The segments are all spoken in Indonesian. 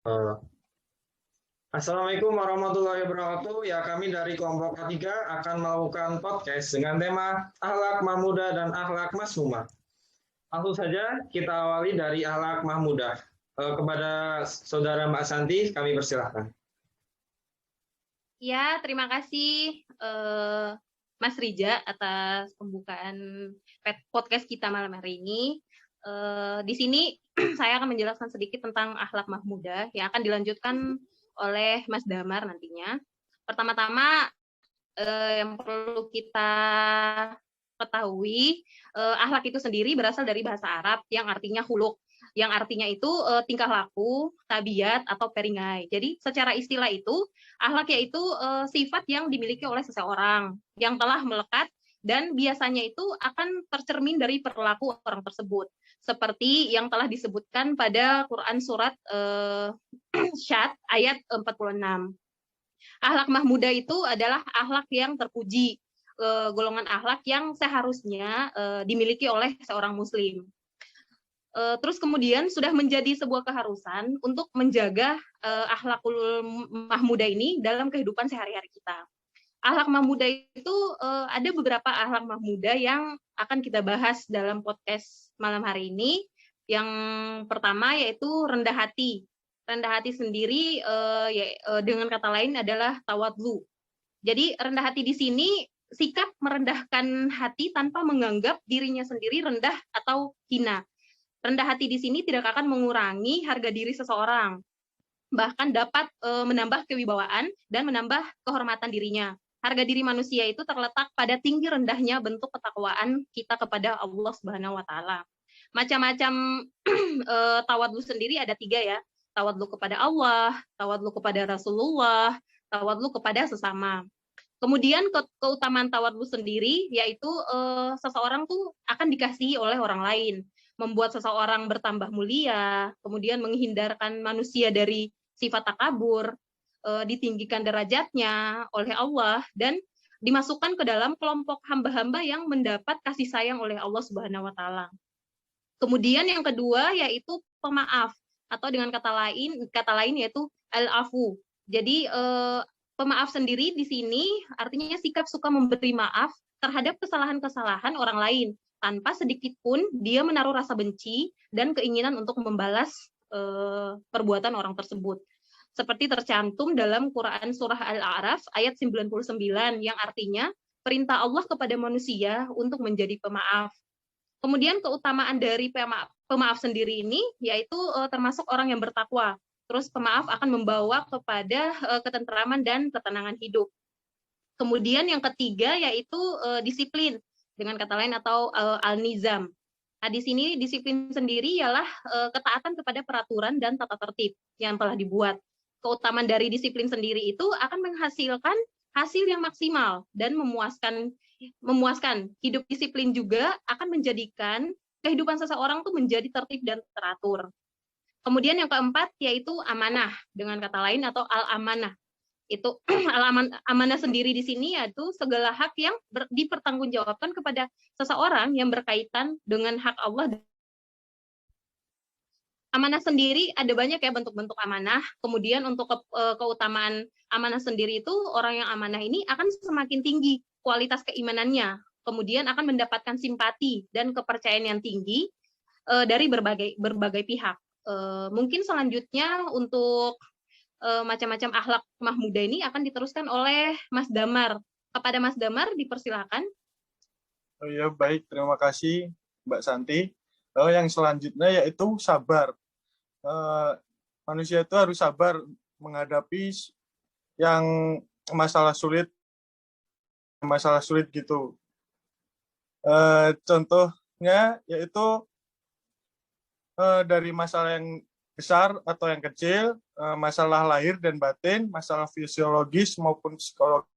Eh, Assalamualaikum warahmatullahi wabarakatuh. Ya, kami dari kelompok K3 akan melakukan podcast dengan tema akhlak mahmudah dan akhlak masmumah. Langsung saja kita awali dari akhlak mahmudah. Kepada saudara Mbak Santi, kami persilahkan. Ya, terima kasih Mas Rija atas pembukaan podcast kita malam hari ini. Di sini saya akan menjelaskan sedikit tentang akhlak mahmudah yang akan dilanjutkan oleh Mas Damar nantinya. Pertama-tama yang perlu kita ketahui, akhlak itu sendiri berasal dari bahasa Arab yang artinya huluk, yang artinya itu tingkah laku, tabiat, atau peringgai. Jadi secara istilah itu, akhlak yaitu sifat yang dimiliki oleh seseorang yang telah melekat dan biasanya itu akan tercermin dari perilaku orang tersebut. Seperti yang telah disebutkan pada Quran surat Syad ayat 46. Akhlak mahmudah itu adalah akhlak yang terpuji, golongan akhlak yang seharusnya dimiliki oleh seorang muslim. Terus kemudian sudah menjadi sebuah keharusan untuk menjaga akhlakul mahmudah ini dalam kehidupan sehari-hari kita. Akhlak mahmudah itu ada beberapa akhlak mahmudah yang akan kita bahas dalam podcast malam hari ini. Yang pertama yaitu rendah hati. Rendah hati sendiri dengan kata lain adalah tawadhu. Jadi rendah hati di sini sikap merendahkan hati tanpa menganggap dirinya sendiri rendah atau hina. Rendah hati di sini tidak akan mengurangi harga diri seseorang, bahkan dapat menambah kewibawaan dan menambah kehormatan dirinya. Harga diri manusia itu terletak pada tinggi rendahnya bentuk ketakwaan kita kepada Allah Subhanahu wa Ta'ala. Macam-macam tawadhu sendiri ada 3 ya. Tawadhu kepada Allah, tawadhu kepada Rasulullah, tawadhu kepada sesama. Kemudian keutamaan tawadhu sendiri yaitu seseorang tuh akan dikasihi oleh orang lain, membuat seseorang bertambah mulia, kemudian menghindarkan manusia dari sifat takabur, ditinggikan derajatnya oleh Allah, dan dimasukkan ke dalam kelompok hamba-hamba yang mendapat kasih sayang oleh Allah Subhanahu wa Ta'ala. Kemudian yang kedua yaitu pemaaf, atau dengan kata lain yaitu al-afu. Jadi pemaaf sendiri di sini artinya sikap suka memberi maaf terhadap kesalahan-kesalahan orang lain tanpa sedikit pun dia menaruh rasa benci dan keinginan untuk membalas perbuatan orang tersebut. Seperti tercantum dalam Quran surah Al-A'raf ayat 99 yang artinya perintah Allah kepada manusia untuk menjadi pemaaf. Kemudian keutamaan dari pemaaf sendiri ini yaitu termasuk orang yang bertakwa. Terus pemaaf akan membawa kepada ketentraman dan ketenangan hidup. Kemudian yang ketiga yaitu disiplin, dengan kata lain atau al-nizam. Nah, di sini disiplin sendiri ialah ketaatan kepada peraturan dan tata tertib yang telah dibuat. Keutamaan dari disiplin sendiri itu akan menghasilkan hasil yang maksimal dan memuaskan. Hidup disiplin juga akan menjadikan kehidupan seseorang tuh menjadi tertib dan teratur. Kemudian yang keempat yaitu amanah, dengan kata lain atau al-amanah. Itu amanah sendiri di sini yaitu segala hak yang dipertanggungjawabkan kepada seseorang yang berkaitan dengan hak Allah. Amanah sendiri ada banyak ya bentuk-bentuk amanah. Kemudian untuk keutamaan amanah sendiri itu orang yang amanah ini akan semakin tinggi kualitas keimanannya. Kemudian akan mendapatkan simpati dan kepercayaan yang tinggi dari berbagai pihak. Mungkin selanjutnya untuk macam-macam akhlak mahmudah ini akan diteruskan oleh Mas Damar. Kepada Mas Damar dipersilakan. Oh ya, baik, terima kasih Mbak Santi. Yang selanjutnya yaitu sabar. Manusia itu harus sabar menghadapi yang masalah sulit gitu. Contohnya yaitu dari masalah yang besar atau yang kecil, masalah lahir dan batin, masalah fisiologis maupun psikologis.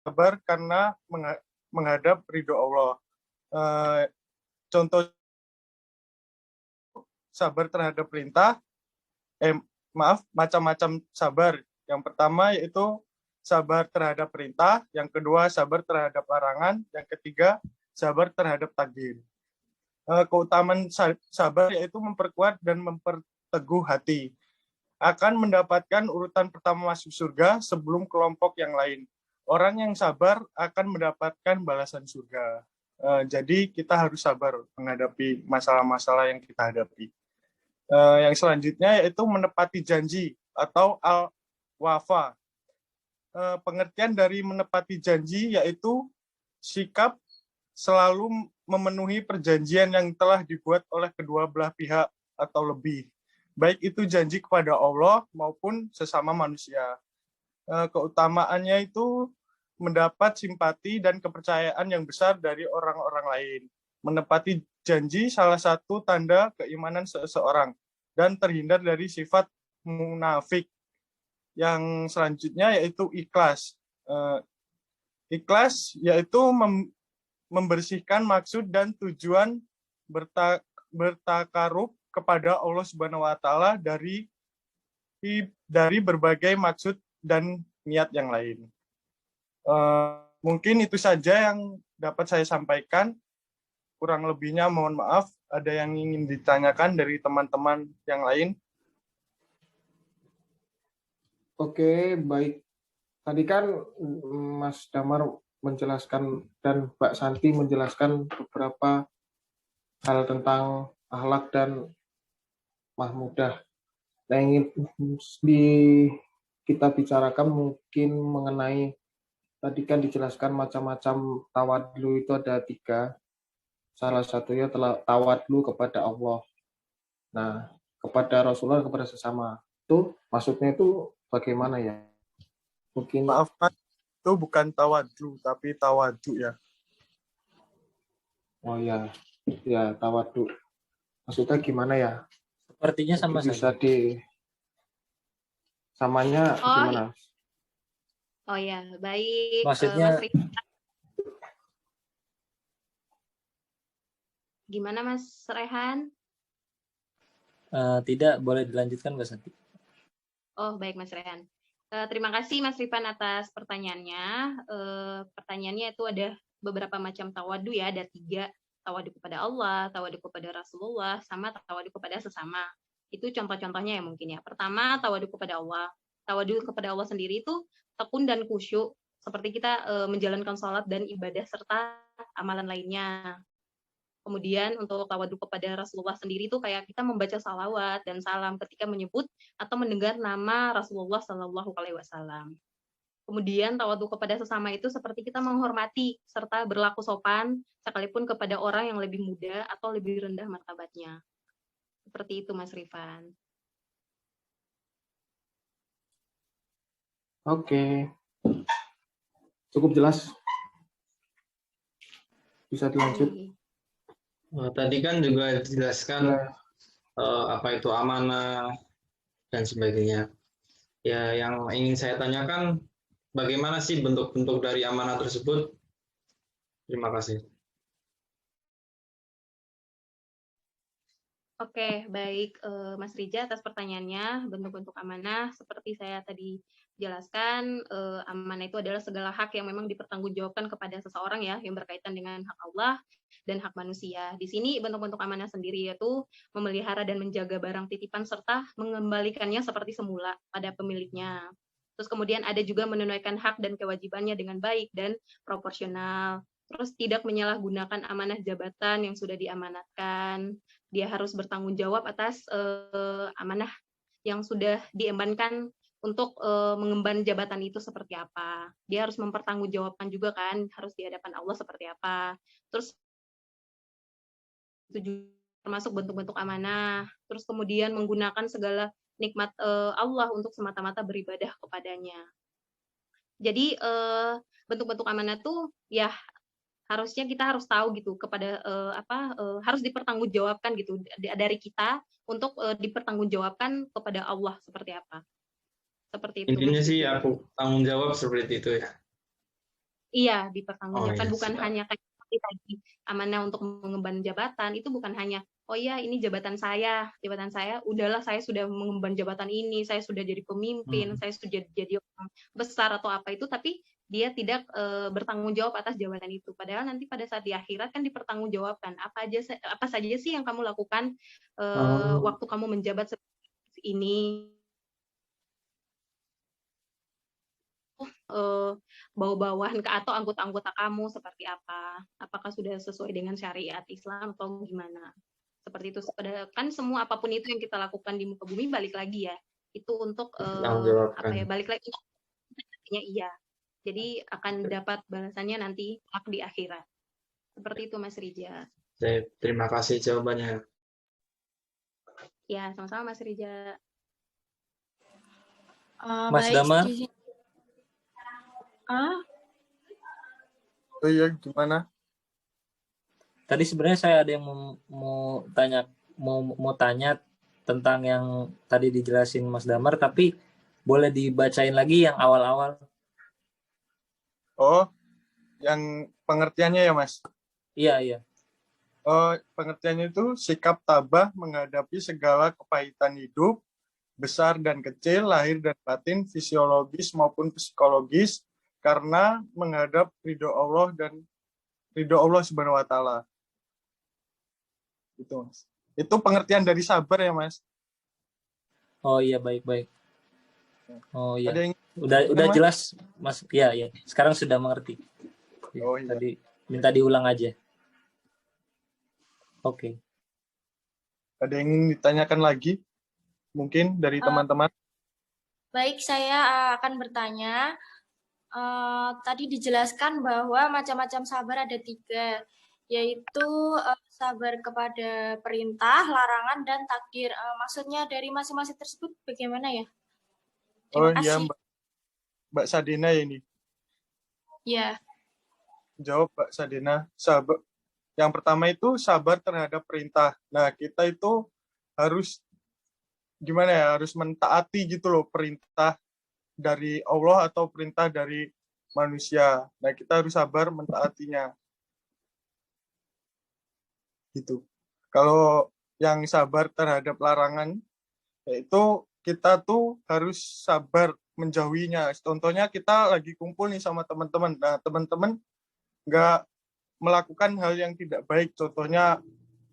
Sabar karena menghadap ridho Allah. Contoh sabar terhadap perintah, macam-macam sabar. Yang pertama yaitu sabar terhadap perintah, yang kedua sabar terhadap larangan, yang ketiga sabar terhadap takdir. Keutamaan sabar yaitu memperkuat dan memperteguh hati. akan mendapatkan urutan pertama masuk surga sebelum kelompok yang lain. Orang yang sabar akan mendapatkan balasan surga. Jadi kita harus sabar menghadapi masalah-masalah yang kita hadapi. Yang selanjutnya yaitu menepati janji atau al-wafa. Pengertian dari menepati janji yaitu sikap selalu memenuhi perjanjian yang telah dibuat oleh kedua belah pihak atau lebih. Baik itu janji kepada Allah maupun sesama manusia. Keutamaannya itu mendapat simpati dan kepercayaan yang besar dari orang-orang lain. Menepati janji salah satu tanda keimanan seseorang dan terhindar dari sifat munafik. Yang selanjutnya yaitu ikhlas. Ikhlas yaitu membersihkan maksud dan tujuan bertakarub kepada Allah Subhanahu wa taala dari berbagai maksud dan niat yang lain. Mungkin itu saja yang dapat saya sampaikan. Kurang lebihnya mohon maaf. Ada yang ingin ditanyakan dari teman-teman yang lain? Oke, baik. Tadi kan Mas Damar menjelaskan dan Mbak Santi menjelaskan beberapa hal tentang akhlak dan mahmudah. Nah, ingin kita bicarakan mungkin mengenai tadi kan dijelaskan macam-macam tawadlu itu ada 3. Salah satunya tawadlu kepada Allah. Nah, kepada Rasulullah, kepada sesama. Itu maksudnya itu bagaimana ya? Mungkin Maaf, itu bukan tawadlu, tapi tawadu ya. oh ya, ya tawadhu. Maksudnya gimana ya? Sepertinya sama Bisa saja. samanya gimana? Oh ya, baik. Maksudnya Mas Rifan. Gimana Mas Rehan? tidak, boleh dilanjutkan Mbak Santi. Oh, baik Mas Rehan. Terima kasih Mas Rifan atas pertanyaannya. Pertanyaannya itu ada beberapa macam tawadu ya, ada 3. Tawadu kepada Allah, tawadu kepada Rasulullah, sama tawadu kepada sesama. Itu contoh-contohnya ya mungkin ya. Pertama, tawadu kepada Allah. Tawadu kepada Allah sendiri itu tekun dan khusyuk, seperti kita menjalankan sholat dan ibadah serta amalan lainnya. Kemudian untuk tawadu kepada Rasulullah sendiri itu kayak kita membaca salawat dan salam ketika menyebut atau mendengar nama Rasulullah Shallallahu Alaihi Wasallam. Kemudian tawadu kepada sesama itu seperti kita menghormati serta berlaku sopan sekalipun kepada orang yang lebih muda atau lebih rendah martabatnya. Seperti itu Mas Rifan. Oke. Cukup jelas. Bisa dilanjut. Tadi kan juga dijelaskan apa itu amanah dan sebagainya. Ya, yang ingin saya tanyakan, bagaimana sih bentuk-bentuk dari amanah tersebut? Terima kasih. Oke, baik Mas Rija atas pertanyaannya. Bentuk-bentuk amanah seperti saya tadi jelaskan, amanah itu adalah segala hak yang memang dipertanggungjawabkan kepada seseorang ya, yang berkaitan dengan hak Allah dan hak manusia. Di sini bentuk-bentuk amanah sendiri yaitu memelihara dan menjaga barang titipan serta mengembalikannya seperti semula pada pemiliknya. Terus kemudian ada juga menunaikan hak dan kewajibannya dengan baik dan proporsional. Terus tidak menyalahgunakan amanah jabatan yang sudah diamanatkan. Dia harus bertanggung jawab atas amanah yang sudah diembankan untuk mengemban jabatan itu seperti apa. Dia harus mempertanggungjawabkan juga kan, harus di hadapan Allah seperti apa. Terus itu juga termasuk bentuk-bentuk amanah. Terus kemudian menggunakan segala nikmat Allah untuk semata-mata beribadah kepadanya. Jadi bentuk-bentuk amanah tuh ya harusnya kita harus tahu gitu kepada harus dipertanggungjawabkan gitu dari kita untuk dipertanggungjawabkan kepada Allah seperti apa. Seperti itu. Intinya sih aku tanggung jawab seperti itu ya. Iya, dipertanggungjawabkan, Oh, iya, bukan siap. hanya kayak seperti tadi amanah untuk mengemban jabatan, itu bukan hanya oh ya ini jabatan saya, udahlah saya sudah mengemban jabatan ini, saya sudah jadi pemimpin, saya sudah jadi orang besar atau apa itu, tapi dia tidak bertanggung jawab atas jabatan itu. Padahal nanti pada saat di akhirat kan dipertanggungjawabkan apa saja sih yang kamu lakukan waktu kamu menjabat seperti ini. bawahan atau anggota-anggota kamu seperti apa? Apakah sudah sesuai dengan syariat Islam atau gimana? Seperti itu. Kan semua apapun itu yang kita lakukan di muka bumi balik lagi ya. Itu untuk balik lagi artinya iya. Jadi akan dapat balasannya nanti di akhirat. Seperti itu Mas Rija. Terima kasih jawabannya. Ya, sama-sama Mas Rija. Mas Damar? Oh iya, gimana? Tadi sebenarnya saya ada yang mau tanya tentang yang tadi dijelasin Mas Damar, tapi boleh dibacain lagi yang awal-awal. Oh, yang pengertiannya ya, Mas? Iya. Oh, pengertiannya itu sikap tabah menghadapi segala kepahitan hidup, besar dan kecil, lahir dan batin, fisiologis maupun psikologis, karena menghadap ridho Allah dan ridho Allah Subhanahu wa Ta'ala. Itu, Mas. Itu pengertian dari sabar ya, Mas? Oh iya, baik. Oh iya. Ada yang udah Mas? jelas, Mas. Iya. Sekarang sudah mengerti. Oh iya. Tadi minta diulang aja. Oke. Ada yang ingin ditanyakan lagi? Mungkin dari teman-teman? Baik, saya akan bertanya. Tadi dijelaskan bahwa macam-macam sabar ada 3, yaitu sabar kepada perintah, larangan, dan takdir. Maksudnya dari masing-masing tersebut bagaimana ya? Oh iya, Mbak Sadina ya ini. Ya. Jawab Mbak Sadina. Sabar. Yang pertama itu sabar terhadap perintah. Nah, kita itu harus gimana ya? Harus mentaati gitu loh perintah dari Allah atau perintah dari manusia. Nah, kita harus sabar mentaatinya. Gitu. Kalau yang sabar terhadap larangan, yaitu kita tuh harus sabar menjauhinya. Contohnya kita lagi kumpul nih sama teman-teman. Nah, teman-teman nggak melakukan hal yang tidak baik, contohnya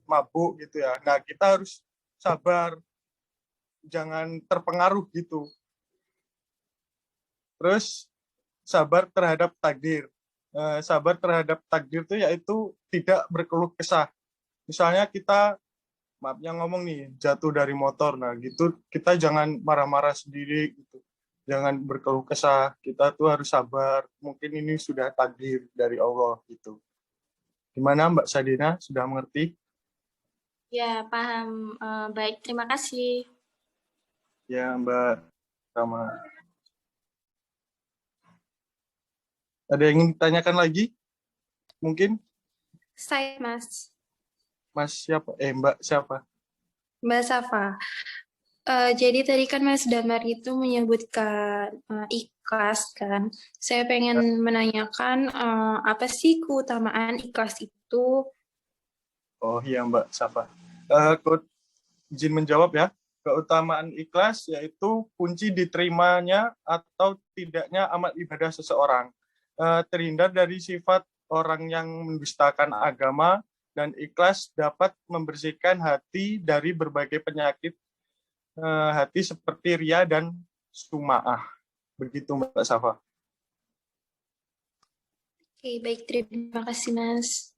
mabuk gitu ya. Nah, kita harus sabar, jangan terpengaruh gitu. Terus sabar terhadap takdir. Sabar terhadap takdir itu yaitu tidak berkeluh kesah. Misalnya kita, maafnya ngomong nih, jatuh dari motor, nah gitu kita jangan marah-marah sendiri gitu. Jangan berkeluh kesah, kita tuh harus sabar. Mungkin ini sudah takdir dari Allah gitu. Gimana Mbak Sadina, sudah mengerti? Ya, paham. Baik, terima kasih. Ya Mbak, sama. Ada yang ingin ditanyakan lagi? Mungkin? Saya, Mas. Mas siapa? Mbak siapa? Mbak Safa. Jadi tadi kan Mas Damar itu menyebutkan ikhlas kan. Saya pengen menanyakan apa sih keutamaan ikhlas itu? Oh iya Mbak Safa. Izin menjawab ya. Keutamaan ikhlas yaitu kunci diterimanya atau tidaknya amal ibadah seseorang. Terhindar dari sifat orang yang mendustakan agama, dan ikhlas dapat membersihkan hati dari berbagai penyakit hati seperti ria dan suma'ah. Begitu Mbak Safa. Oke, baik, terima kasih Mas.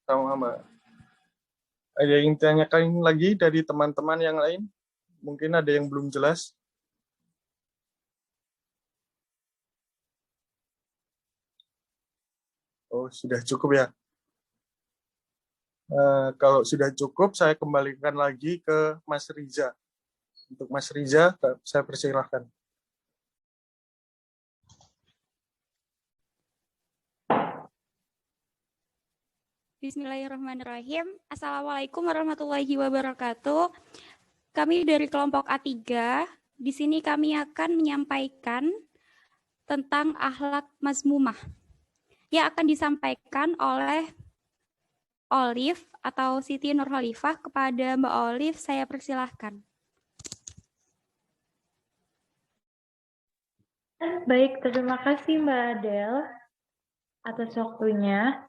Sama Mbak. Ada yang ditanyakan lagi dari teman-teman yang lain? Mungkin ada yang belum jelas. Oh, sudah cukup ya. Kalau sudah cukup, saya kembalikan lagi ke Mas Riza. Untuk Mas Riza, saya persilahkan. Bismillahirrahmanirrahim. Assalamualaikum warahmatullahi wabarakatuh. Kami dari kelompok A3, di sini kami akan menyampaikan tentang akhlak mazmumah yang akan disampaikan oleh Olive atau Siti Nurhalifah. Kepada Mbak Olive, saya persilahkan. Baik, terima kasih Mbak Adel atas waktunya.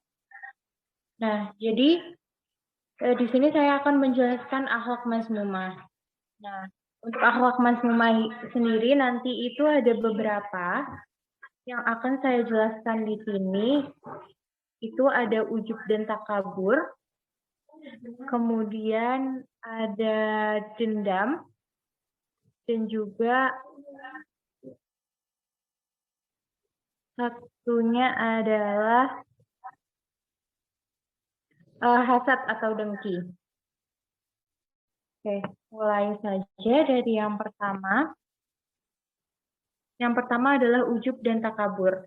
Nah, jadi di sini saya akan menjelaskan akhlak mazmumah. Nah, untuk akhlak mazmumah sendiri nanti itu ada beberapa. Yang akan saya jelaskan di sini itu ada ujub dan takabur, kemudian ada dendam, dan juga satunya adalah hasad atau dengki. Oke, mulai saja dari yang pertama. Yang pertama adalah ujub dan takabur.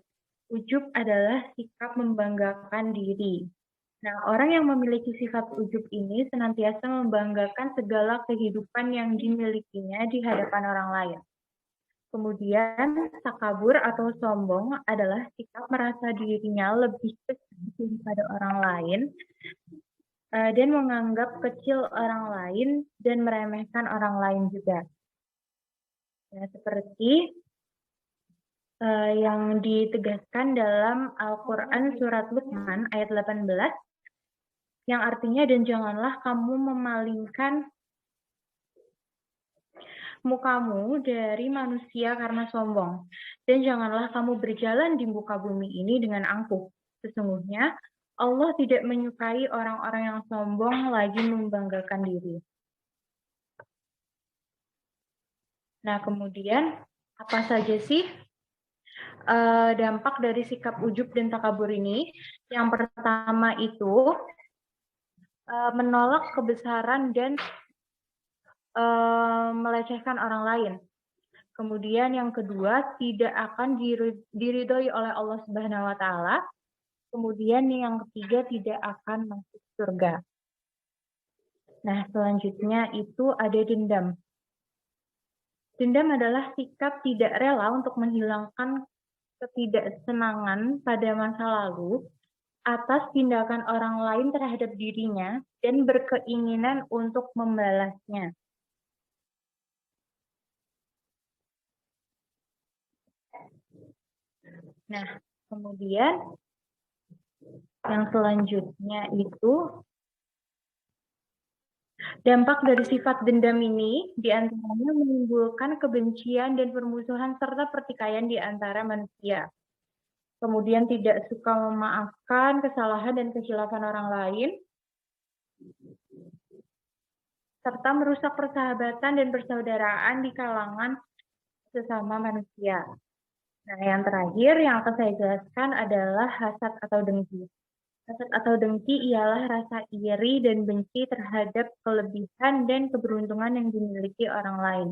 Ujub adalah sikap membanggakan diri. Nah, orang yang memiliki sifat ujub ini senantiasa membanggakan segala kehidupan yang dimilikinya di hadapan orang lain. Kemudian, takabur atau sombong adalah sikap merasa dirinya lebih besar daripada orang lain dan menganggap kecil orang lain dan meremehkan orang lain juga. Nah, seperti yang ditegaskan dalam Al-Quran Surat Luqman ayat 18, yang artinya, dan janganlah kamu memalingkan mukamu dari manusia karena sombong, dan janganlah kamu berjalan di muka bumi ini dengan angkuh. Sesungguhnya Allah tidak menyukai orang-orang yang sombong lagi membanggakan diri. Nah, kemudian apa saja sih dampak dari sikap ujub dan takabur ini? Yang pertama itu menolak kebesaran dan melecehkan orang lain. Kemudian yang kedua, tidak akan diridhoi oleh Allah Subhanahu wa taala. Kemudian yang ketiga, tidak akan masuk surga. Nah, selanjutnya itu ada dendam. Dendam adalah sikap tidak rela untuk menghilangkan ketidaksenangan pada masa lalu atas tindakan orang lain terhadap dirinya dan berkeinginan untuk membalasnya. Nah, kemudian yang selanjutnya itu dampak dari sifat dendam ini diantaranya menimbulkan kebencian dan permusuhan serta pertikaian di antara manusia. Kemudian tidak suka memaafkan kesalahan dan kesilapan orang lain, serta merusak persahabatan dan persaudaraan di kalangan sesama manusia. Nah, yang terakhir yang akan saya jelaskan adalah hasad atau dengki. Hasad atau dengki ialah rasa iri dan benci terhadap kelebihan dan keberuntungan yang dimiliki orang lain.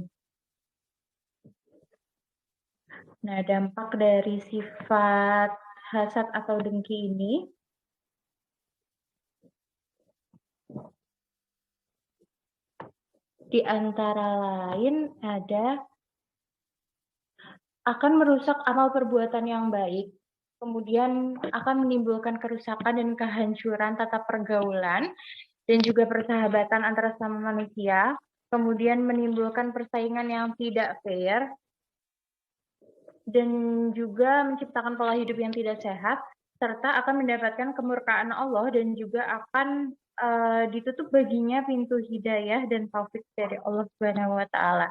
Nah, dampak dari sifat hasad atau dengki ini di antara lain ada akan merusak amal perbuatan yang baik, kemudian akan menimbulkan kerusakan dan kehancuran tata pergaulan dan juga persahabatan antara sesama manusia, kemudian menimbulkan persaingan yang tidak fair, dan juga menciptakan pola hidup yang tidak sehat, serta akan mendapatkan kemurkaan Allah dan juga akan ditutup baginya pintu hidayah dan taufik dari Allah Subhanahu wa taala.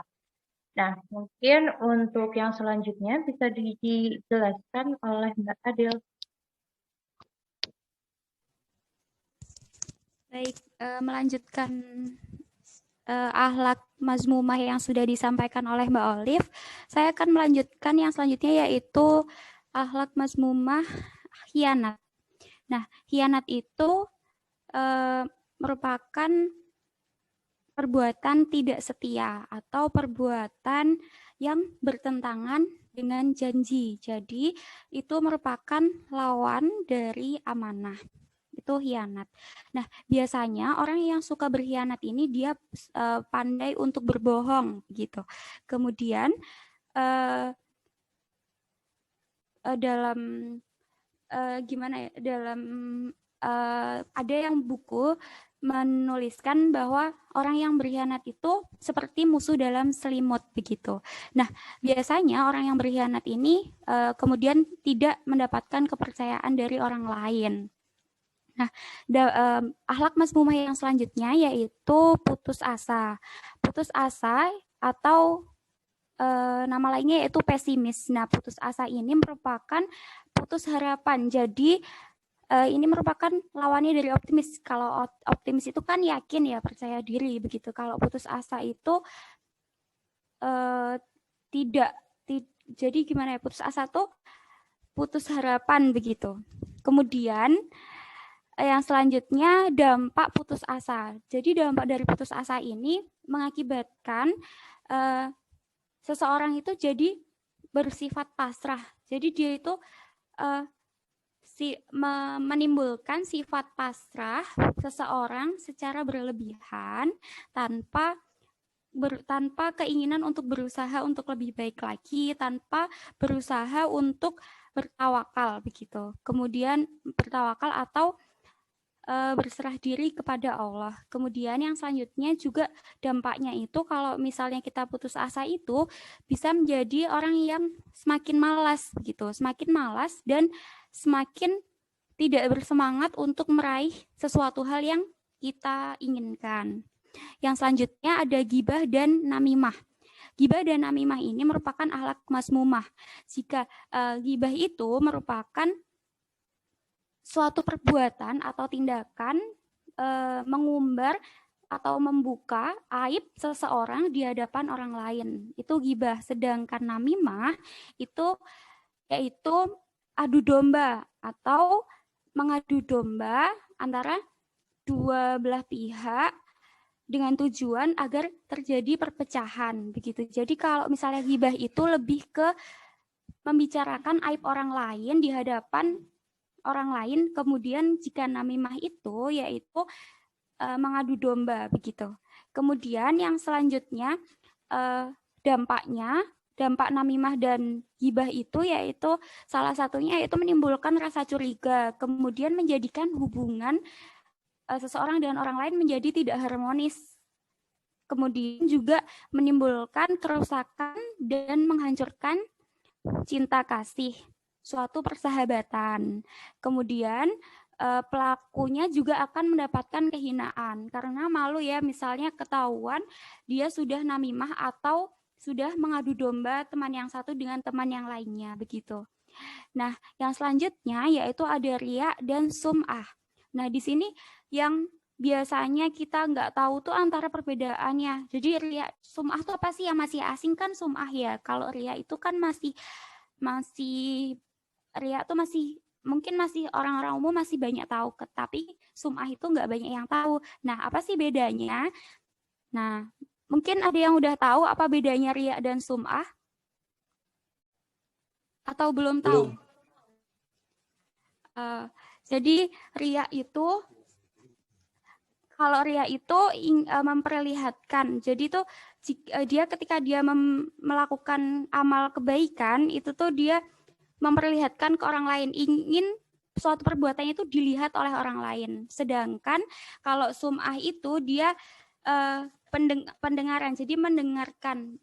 Nah, mungkin untuk yang selanjutnya bisa dijelaskan oleh Mbak Adel. Baik, melanjutkan akhlak mazmumah yang sudah disampaikan oleh Mbak Olive, saya akan melanjutkan yang selanjutnya yaitu akhlak mazmumah khianat. Nah, khianat itu merupakan perbuatan tidak setia atau perbuatan yang bertentangan dengan janji. Jadi, itu merupakan lawan dari amanah. Itu khianat. Nah, biasanya orang yang suka berkhianat ini dia pandai untuk berbohong gitu. Kemudian dalam gimana ya? Dalam ada yang buku menuliskan bahwa orang yang berkhianat itu seperti musuh dalam selimut begitu. Nah, biasanya orang yang berkhianat ini kemudian tidak mendapatkan kepercayaan dari orang lain. Nah, akhlak mazmumah yang selanjutnya yaitu putus asa. Putus asa atau nama lainnya yaitu pesimis. Nah, putus asa ini merupakan putus harapan. Jadi ini merupakan lawannya dari optimis. Kalau optimis itu kan yakin ya, percaya diri begitu. Kalau putus asa itu tidak. Jadi gimana ya, putus asa tuh putus harapan begitu. Kemudian yang selanjutnya dampak putus asa. Jadi dampak dari putus asa ini mengakibatkan seseorang itu jadi bersifat pasrah. Jadi dia itu menimbulkan sifat pasrah seseorang secara berlebihan tanpa keinginan untuk berusaha untuk lebih baik lagi, tanpa berusaha untuk bertawakal begitu. Kemudian bertawakal atau berserah diri kepada Allah. Kemudian yang selanjutnya juga dampaknya itu kalau misalnya kita putus asa itu bisa menjadi orang yang semakin malas begitu, semakin malas dan semakin tidak bersemangat untuk meraih sesuatu hal yang kita inginkan. Yang selanjutnya ada ghibah dan namimah. Ghibah dan namimah ini merupakan akhlak mazmumah. Jika ghibah itu merupakan suatu perbuatan atau tindakan mengumbar atau membuka aib seseorang di hadapan orang lain. Itu ghibah. Sedangkan namimah itu yaitu adu domba atau mengadu domba antara dua belah pihak dengan tujuan agar terjadi perpecahan begitu. Jadi kalau misalnya ghibah itu lebih ke membicarakan aib orang lain di hadapan orang lain, kemudian jika namimah itu yaitu mengadu domba begitu. Kemudian yang selanjutnya dampak namimah dan ghibah itu yaitu salah satunya yaitu menimbulkan rasa curiga, kemudian menjadikan hubungan seseorang dengan orang lain menjadi tidak harmonis. Kemudian juga menimbulkan kerusakan dan menghancurkan cinta kasih, suatu persahabatan. Kemudian pelakunya juga akan mendapatkan kehinaan karena malu ya, misalnya ketahuan dia sudah namimah atau sudah mengadu domba teman yang satu dengan teman yang lainnya begitu. Nah, yang selanjutnya yaitu ada riya dan sum'ah. Nah, di sini yang biasanya kita nggak tahu tuh antara perbedaannya. Jadi riya, sum'ah tuh apa sih? Yang masih asing kan sum'ah ya. Kalau riya itu kan masih riya tuh mungkin masih orang-orang umum masih banyak tahu, tapi sum'ah itu nggak banyak yang tahu. Nah, apa sih bedanya? Nah, mungkin ada yang udah tahu apa bedanya riya dan sum'ah? Atau belum tahu? Jadi riya itu, kalau riya itu memperlihatkan. Jadi tuh dia ketika dia melakukan amal kebaikan itu tuh dia memperlihatkan ke orang lain, ingin suatu perbuatannya itu dilihat oleh orang lain. Sedangkan kalau sum'ah itu dia pendengaran, jadi mendengarkan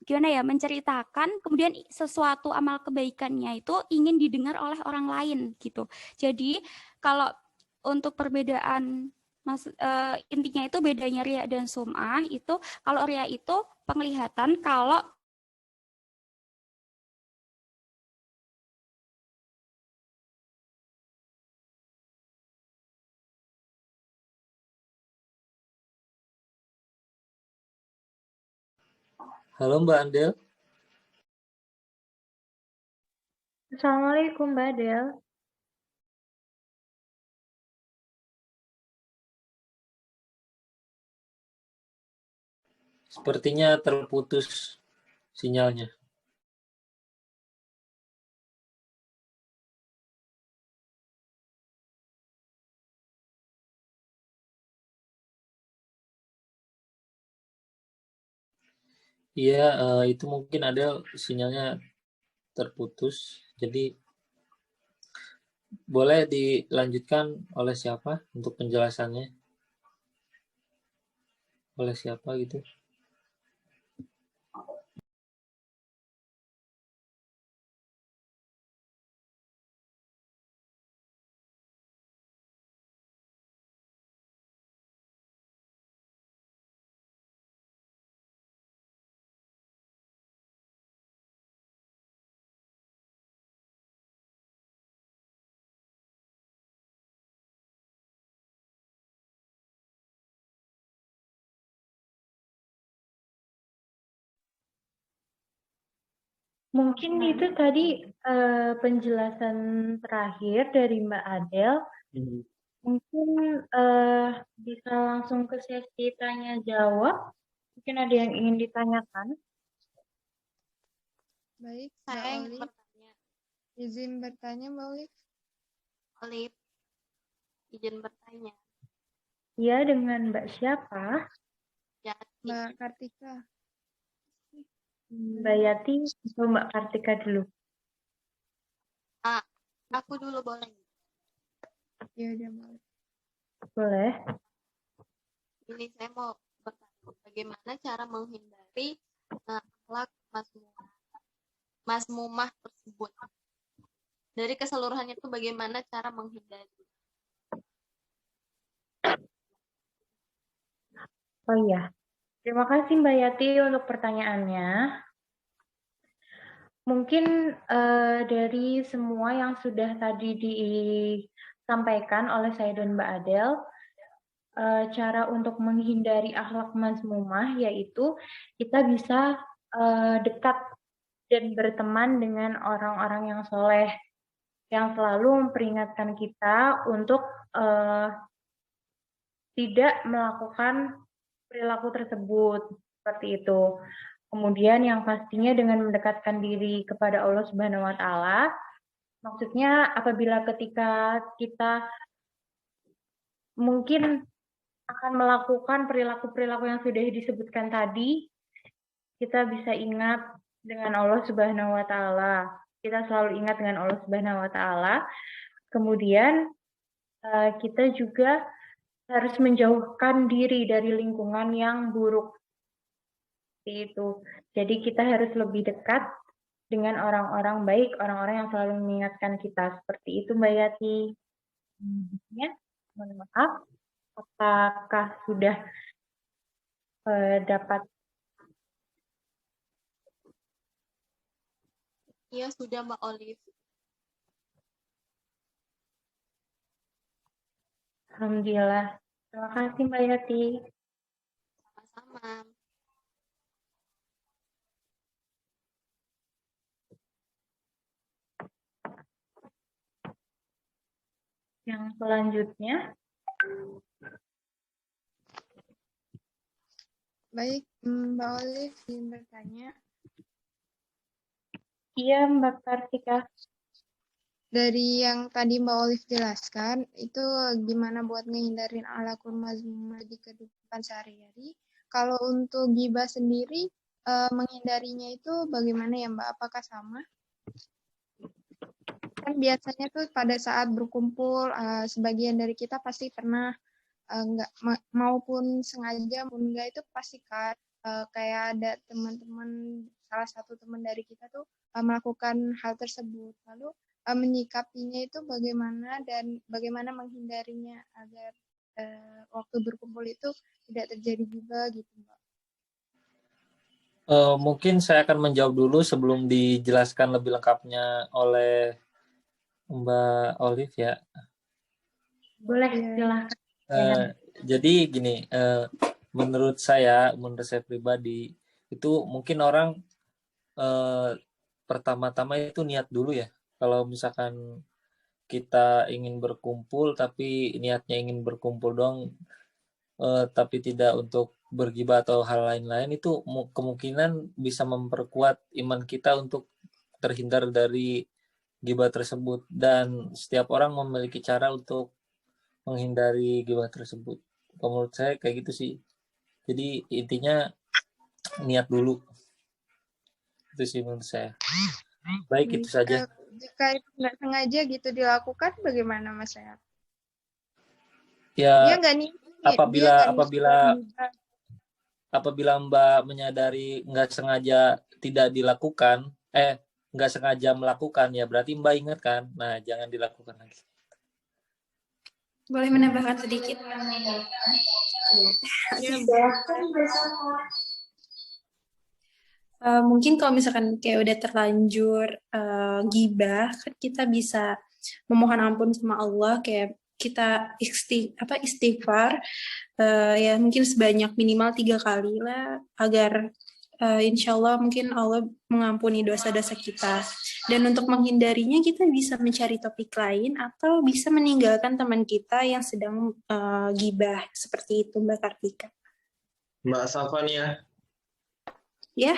gimana ya, menceritakan, kemudian sesuatu amal kebaikannya itu ingin didengar oleh orang lain gitu. Jadi kalau untuk perbedaan intinya itu bedanya riya dan sum'ah itu, kalau riya itu penglihatan, kalau Halo Mbak Andel. Assalamualaikum Mbak Del. Sepertinya terputus sinyalnya. Iya, itu mungkin ada sinyalnya terputus. Jadi boleh dilanjutkan oleh siapa untuk penjelasannya? Oleh siapa gitu? Mungkin itu tadi penjelasan terakhir dari Mbak Adel. Mungkin bisa langsung ke sesi tanya jawab. Mungkin ada yang ingin ditanyakan. Baik, Mbak Saya ingin Olive. bertanya. Izin bertanya, Mbak Olive. Olive, izin bertanya. Iya, dengan Mbak siapa? Yati. Mbak Kartika. Mbak Yati atau Mbak Kartika dulu? Aku dulu boleh? Ya udah, Mbak Olive. Boleh. Ini saya mau bertanya, bagaimana cara menghindari akhlak masmumah tersebut? Dari keseluruhannya itu bagaimana cara menghindari? Oh iya, terima kasih Mbak Yati untuk pertanyaannya. Mungkin dari semua yang sudah tadi disampaikan oleh saya dan Mbak Adel, cara untuk menghindari akhlak mazmumah yaitu kita bisa dekat dan berteman dengan orang-orang yang soleh, yang selalu memperingatkan kita untuk tidak melakukan perilaku tersebut, seperti itu. Kemudian yang pastinya dengan mendekatkan diri kepada Allah Subhanahu wa Ta'ala, maksudnya apabila ketika kita mungkin akan melakukan perilaku-perilaku yang sudah disebutkan tadi, kita bisa ingat dengan Allah Subhanahu wa Ta'ala. Kita selalu ingat dengan Allah Subhanahu wa Ta'ala. Kemudian kita juga harus menjauhkan diri dari lingkungan yang buruk. Seperti itu. Jadi kita harus lebih dekat dengan orang-orang baik, orang-orang yang selalu mengingatkan kita. Seperti itu Mbak Yati. Ya, mohon maaf. Apakah sudah dapat? Iya, sudah Mbak Olive. Alhamdulillah. Terima kasih Mbak Yati. Sama-sama. Yang selanjutnya. Baik, Mbak Olive ingin bertanya. Iya, Mbak Kartika. Dari yang tadi Mbak Olive jelaskan, itu gimana buat ngehindarin akhlakul mazmumah di kehidupan sehari-hari. Kalau untuk ghibah sendiri, menghindarinya itu bagaimana ya Mbak? Apakah sama? Kan biasanya tuh pada saat berkumpul, sebagian dari kita pasti pernah, maupun sengaja maupun enggak itu pasti kan, kayak ada teman-teman, salah satu teman dari kita tuh melakukan hal tersebut. Lalu menyikapinya itu bagaimana dan bagaimana menghindarinya agar waktu berkumpul itu tidak terjadi juga gitu Mbak. Mungkin saya akan menjawab dulu sebelum dijelaskan lebih lengkapnya oleh Mbak Olive ya. Boleh, silakan. Jadi gini, menurut saya pribadi itu mungkin orang pertama-tama itu niat dulu ya. Kalau misalkan kita ingin berkumpul tapi niatnya ingin berkumpul dong, tapi tidak untuk bergibah atau hal lain-lain, itu kemungkinan bisa memperkuat iman kita untuk terhindar dari gibah tersebut. Dan setiap orang memiliki cara untuk menghindari gibah tersebut. Menurut saya kayak gitu sih. Jadi intinya niat dulu. Itu sih menurut saya. Baik, itu saja. Jika itu nggak sengaja gitu dilakukan, bagaimana Mas Sehat? Ya, dia nggak nih. Apabila Mbak menyadari nggak sengaja tidak dilakukan, nggak sengaja melakukan, ya berarti Mbak ingat kan. Nah, jangan dilakukan lagi. Boleh menambahkan sedikit? Mungkin kalau misalkan kayak udah terlanjur gibah, kan kita bisa memohon ampun sama Allah, kayak kita istighfar ya mungkin sebanyak minimal 3 kali lah, agar insya Allah mungkin Allah mengampuni dosa-dosa kita. Dan untuk menghindarinya kita bisa mencari topik lain atau bisa meninggalkan teman kita yang sedang gibah. Seperti itu Mbak Kartika. Mbak Safania, Ya,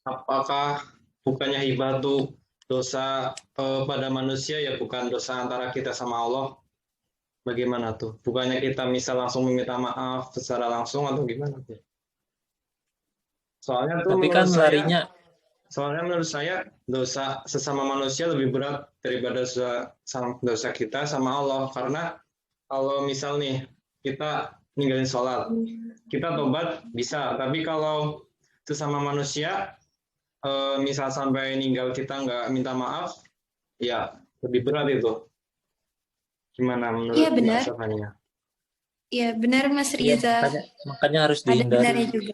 apakah bukannya hibah itu dosa pada manusia ya, bukan dosa antara kita sama Allah? Bagaimana tuh? Bukannya kita misal langsung meminta maaf secara langsung atau gimana tuh? Soalnya tuh Tapi kan larinya menurut saya dosa sesama manusia lebih berat daripada dosa kita sama Allah. Karena kalau misal nih kita ninggalin sholat, kita tobat bisa. Tapi kalau sesama manusia, misal sampai ninggal kita nggak minta maaf, ya lebih berat itu. Gimana menurut iya benar. Mbak Safania? Iya benar Mas Riza. makanya harus Ada dihindari. benarnya juga.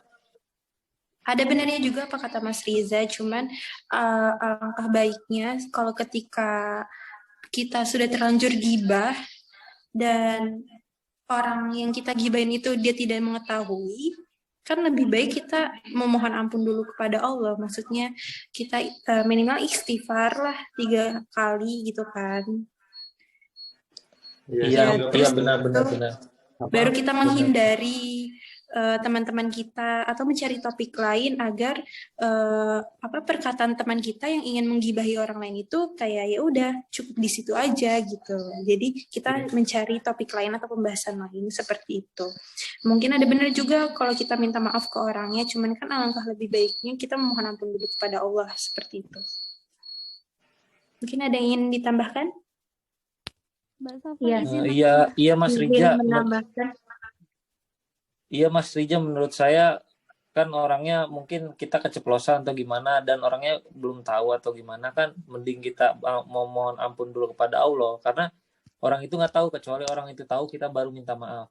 Ada benarnya juga apa kata Mas Riza, cuman alangkah baiknya kalau ketika kita sudah terlanjur gibah dan orang yang kita gibahin itu dia tidak mengetahui, kan lebih baik kita memohon ampun dulu kepada Allah. Maksudnya kita minimal istighfar lah 3 kali gitu kan. Iya, terus benar. Baru kita menghindari teman-teman kita atau mencari topik lain agar perkataan teman kita yang ingin menggibahi orang lain itu kayak ya udah cukup di situ aja gitu. Jadi kita mencari topik lain atau pembahasan lain seperti itu. Mungkin ada benar juga kalau kita minta maaf ke orangnya, cuman kan alangkah lebih baiknya kita memohon ampun dulu kepada Allah seperti itu. Mungkin ada yang ingin ditambahkan? Mbak Safa, Iya. izin Iya Mas Rija. Menambahkan. Iya Mas Rija, menurut saya kan orangnya mungkin kita keceplosan atau gimana dan orangnya belum tahu atau gimana, kan mending kita mau mohon ampun dulu kepada Allah, karena orang itu nggak tahu, kecuali orang itu tahu kita baru minta maaf.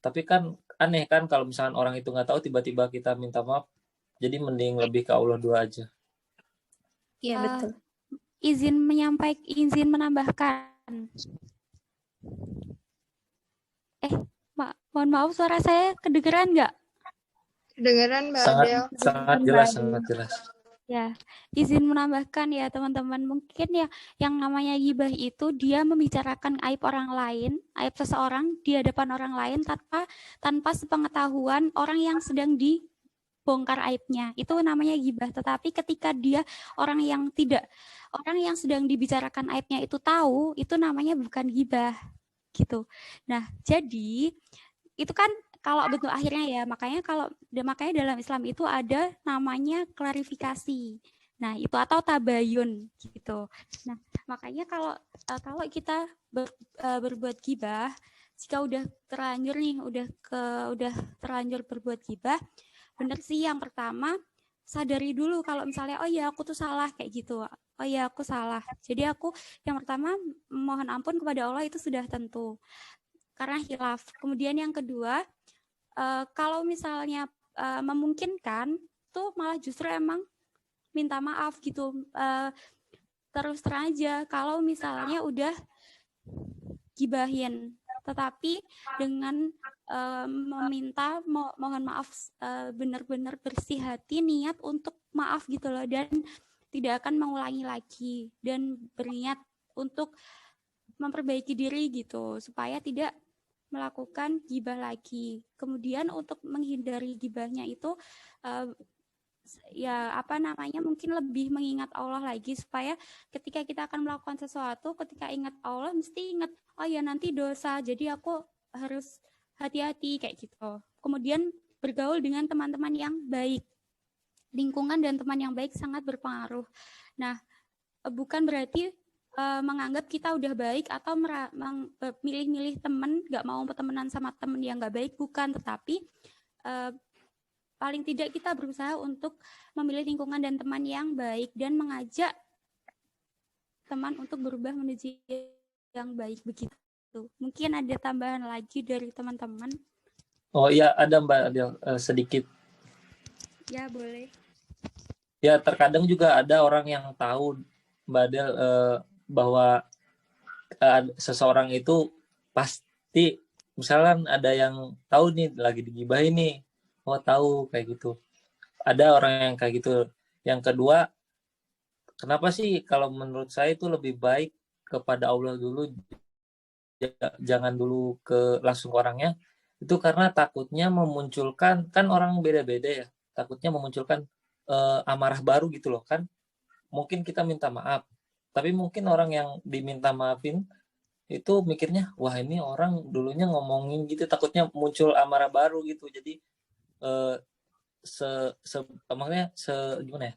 Tapi kan aneh kan kalau misalkan orang itu nggak tahu tiba-tiba kita minta maaf, jadi mending lebih ke Allah dulu aja. Iya betul. Izin menambahkan. Mohon maaf, suara saya kedengeran nggak? Kedengeran Mbak Adel. Sangat jelas. Ya, izin menambahkan ya teman-teman, mungkin ya yang namanya gibah itu dia membicarakan aib orang lain, aib seseorang di hadapan orang lain tanpa sepengetahuan orang yang sedang dibongkar aibnya. Itu namanya gibah. Tetapi ketika orang yang sedang dibicarakan aibnya itu tahu, itu namanya bukan gibah gitu. Nah, jadi itu kan kalau bentuk akhirnya ya, makanya dalam Islam itu ada namanya klarifikasi. Nah, itu atau tabayun gitu. Nah, makanya kalau kita berbuat gibah, jika udah terlanjur nih, udah terlanjur berbuat gibah, bener sih yang pertama sadari dulu kalau misalnya oh ya aku tuh salah kayak gitu. Oh ya aku salah. Jadi aku yang pertama mohon ampun kepada Allah itu sudah tentu. Karena hilaf. Kemudian yang kedua, kalau misalnya memungkinkan, tuh malah justru emang minta maaf gitu. Terus terang aja, kalau misalnya udah gibahin, tetapi dengan meminta mohon maaf, benar-benar bersih hati, niat untuk maaf gitu loh, dan tidak akan mengulangi lagi, dan berniat untuk memperbaiki diri gitu, supaya tidak melakukan gibah lagi. Kemudian untuk menghindari gibahnya itu mungkin lebih mengingat Allah lagi, supaya ketika kita akan melakukan sesuatu, ketika ingat Allah mesti ingat oh ya nanti dosa, jadi aku harus hati-hati kayak gitu. Kemudian bergaul dengan teman-teman yang baik. Lingkungan dan teman yang baik sangat berpengaruh. Nah, bukan berarti menganggap kita udah baik atau milih-milih teman, nggak mau bertemanan sama teman yang nggak baik, bukan. Tetapi paling tidak kita berusaha untuk memilih lingkungan dan teman yang baik dan mengajak teman untuk berubah menuju yang baik begitu. Mungkin ada tambahan lagi dari teman-teman. Oh iya, ada Mbak Adel, sedikit. Ya boleh. Ya terkadang juga ada orang yang tahu Mbak Adel bahwa seseorang itu pasti, misalkan ada yang tahu nih lagi digibahin nih, tahu kayak gitu. ada orang yang kayak gitu. Yang kedua, kenapa sih kalau menurut saya itu lebih baik kepada Allah dulu, jangan dulu langsung ke orangnya, itu karena takutnya memunculkan, kan orang beda-beda ya, takutnya memunculkan amarah baru gitu loh kan. Mungkin kita minta maaf, tapi mungkin orang yang diminta maafin itu mikirnya, wah ini orang dulunya ngomongin gitu, takutnya muncul amarah baru gitu. Jadi maksudnya gimana ya?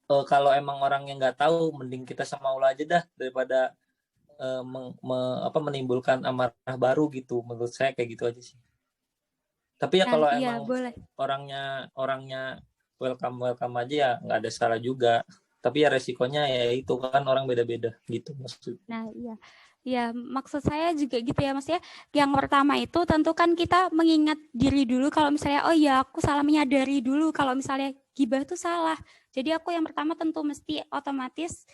Kalau emang orang yang nggak tahu, mending kita sama Allah aja dah daripada menimbulkan amarah baru gitu. Menurut saya kayak gitu aja sih. Tapi ya Nah, kalau iya, emang boleh. orangnya welcome aja ya nggak ada salah juga. Tapi ya resikonya ya itu kan orang beda-beda gitu maksudnya. Nah, iya. Ya, maksud saya juga gitu ya, Mas ya. Yang pertama itu tentu kan kita mengingat diri dulu kalau misalnya, oh ya aku salah, menyadari dulu kalau misalnya gibah itu salah. Jadi aku yang pertama tentu mesti otomatis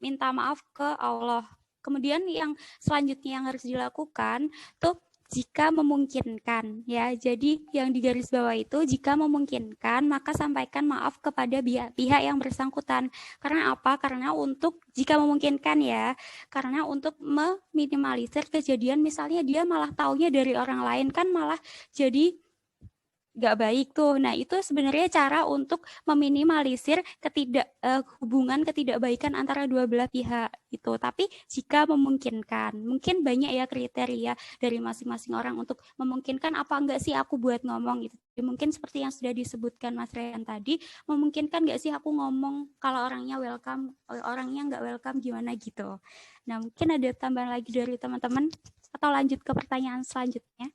minta maaf ke Allah. Kemudian yang selanjutnya yang harus dilakukan tuh jika memungkinkan ya. Jadi yang digaris bawah itu jika memungkinkan maka sampaikan maaf kepada pihak yang bersangkutan. Karena apa? Karena untuk jika memungkinkan ya, karena untuk meminimalisir kejadian misalnya dia malah taunya dari orang lain kan malah jadi nggak baik tuh. Nah, itu sebenarnya cara untuk meminimalisir hubungan ketidakbaikan antara dua belah pihak itu. Tapi jika memungkinkan, mungkin banyak ya kriteria dari masing-masing orang untuk memungkinkan apa enggak sih aku buat ngomong gitu. Mungkin seperti yang sudah disebutkan Mas Rehan tadi, memungkinkan nggak sih aku ngomong kalau orangnya welcome, orangnya nggak welcome gimana gitu. Nah, mungkin ada tambahan lagi dari teman-teman atau lanjut ke pertanyaan selanjutnya.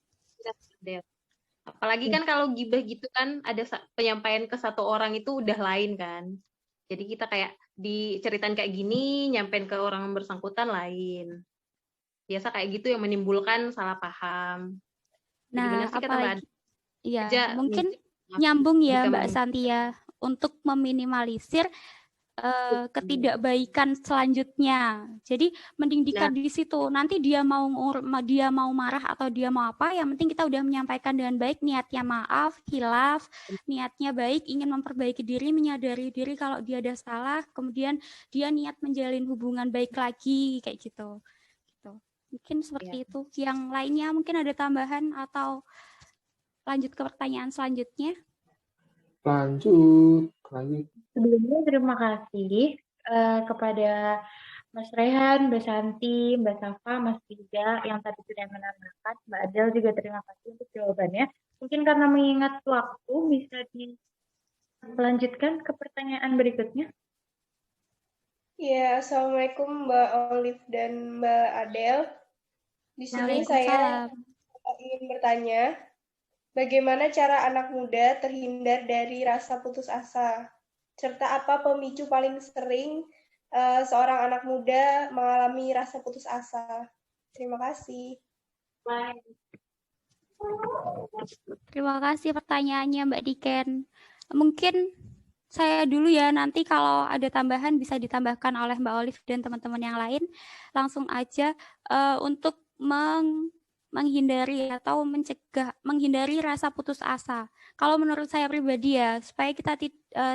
Apalagi kan kalau gibah gitu kan ada penyampaian ke satu orang itu udah lain kan. Jadi kita kayak diceritain kayak gini, nyampein ke orang bersangkutan lain. Biasa kayak gitu yang menimbulkan salah paham. Nah, apalagi iya, mungkin maaf, nyambung ya jika Mbak Santia untuk meminimalisir ketidakbaikan selanjutnya. Jadi mending di situ. Nanti dia mau marah atau dia mau apa, yang penting kita udah menyampaikan dengan baik, niatnya maaf, khilaf, niatnya baik, ingin memperbaiki diri, menyadari diri kalau dia ada salah, kemudian dia niat menjalin hubungan baik lagi kayak gitu. Mungkin seperti itu. Yang lainnya mungkin ada tambahan atau lanjut ke pertanyaan selanjutnya. Lanjut. Sebelumnya terima kasih kepada Mas Rehan, Mbak Santi, Mbak Safa, Mas Riza yang tadi sudah menambahkan. Mbak Adel juga terima kasih untuk jawabannya. Mungkin karena mengingat waktu bisa dilanjutkan ke pertanyaan berikutnya. Ya, Assalamualaikum Mbak Olive dan Mbak Adel. Di sini saya ingin bertanya, bagaimana cara anak muda terhindar dari rasa putus asa? Serta apa pemicu paling sering seorang anak muda mengalami rasa putus asa? Terima kasih. Terima kasih pertanyaannya Mbak Diken. Mungkin saya dulu ya, nanti kalau ada tambahan bisa ditambahkan oleh Mbak Olive dan teman-teman yang lain. Langsung aja untuk menghindari atau menghindari rasa putus asa. Kalau menurut saya pribadi ya, supaya kita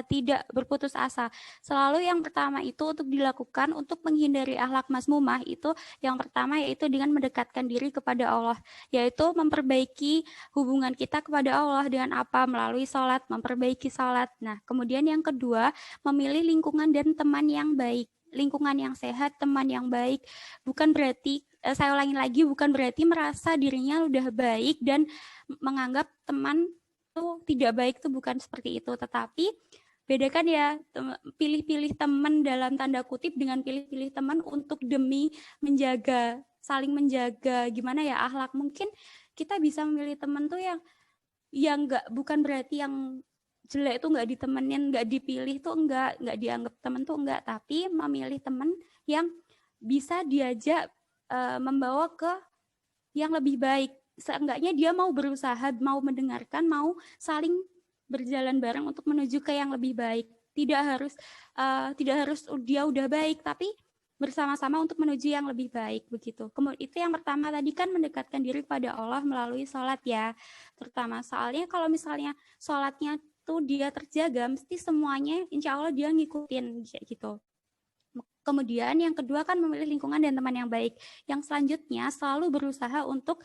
tidak berputus asa, selalu yang pertama itu untuk dilakukan untuk menghindari akhlak mazmumah itu yang pertama yaitu dengan mendekatkan diri kepada Allah, yaitu memperbaiki hubungan kita kepada Allah dengan apa? Melalui sholat, memperbaiki sholat. Nah, kemudian yang kedua, memilih lingkungan dan teman yang baik. Lingkungan yang sehat, teman yang baik, bukan berarti, saya ulangi lagi, bukan berarti merasa dirinya udah baik dan menganggap teman itu tidak baik, itu bukan seperti itu, tetapi bedakan ya pilih-pilih teman dalam tanda kutip dengan pilih-pilih teman untuk demi menjaga, saling menjaga gimana ya akhlak. Mungkin kita bisa memilih teman tuh yang bukan berarti yang jelek itu nggak ditemenin, nggak dipilih tuh nggak dianggap teman tuh nggak, tapi memilih teman yang bisa diajak membawa ke yang lebih baik. Seenggaknya dia mau berusaha, mau mendengarkan, mau saling berjalan bareng untuk menuju ke yang lebih baik. Tidak harus dia udah baik, tapi bersama-sama untuk menuju yang lebih baik begitu. Kemudian itu yang pertama tadi kan mendekatkan diri kepada Allah melalui sholat ya, terutama soalnya kalau misalnya sholatnya tuh dia terjaga, mesti semuanya insya Allah dia ngikutin kayak gitu. Kemudian yang kedua kan memilih lingkungan dan teman yang baik. Yang selanjutnya selalu berusaha untuk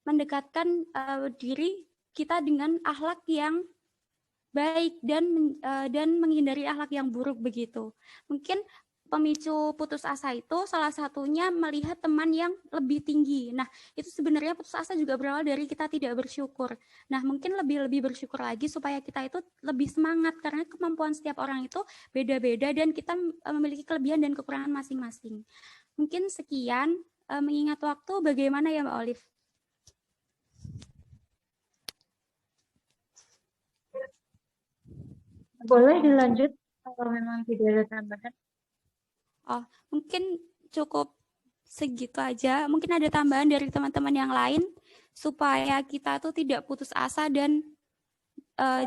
mendekatkan diri kita dengan akhlak yang baik dan menghindari akhlak yang buruk begitu. Mungkin pemicu putus asa itu salah satunya melihat teman yang lebih tinggi. Nah, itu sebenarnya putus asa juga berawal dari kita tidak bersyukur. Nah, mungkin lebih bersyukur lagi supaya kita itu lebih semangat karena kemampuan setiap orang itu beda-beda dan kita memiliki kelebihan dan kekurangan masing-masing. Mungkin sekian, mengingat waktu bagaimana ya Mbak Olive? Boleh dilanjut kalau memang tidak ada tambahan. Oh, mungkin cukup segitu aja. Mungkin ada tambahan dari teman-teman yang lain supaya kita tuh tidak putus asa dan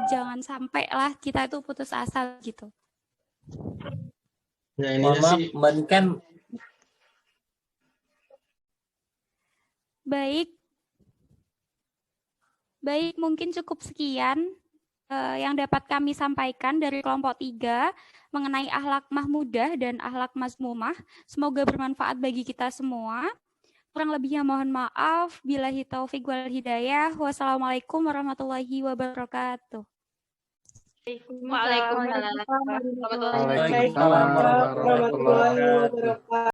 jangan sampai lah kita itu putus asa gitu. Ya, Mohon maaf, Mbak Niken. Baik, mungkin cukup sekian yang dapat kami sampaikan dari kelompok 3 mengenai akhlak mahmudah dan akhlak mazmumah. Semoga bermanfaat bagi kita semua. Kurang lebihnya mohon maaf. Billahi taufik wal hidayah. Wassalamualaikum warahmatullahi wabarakatuh. Waalaikumsalam warahmatullahi wabarakatuh. Waalaikumsalam warahmatullahi wabarakatuh.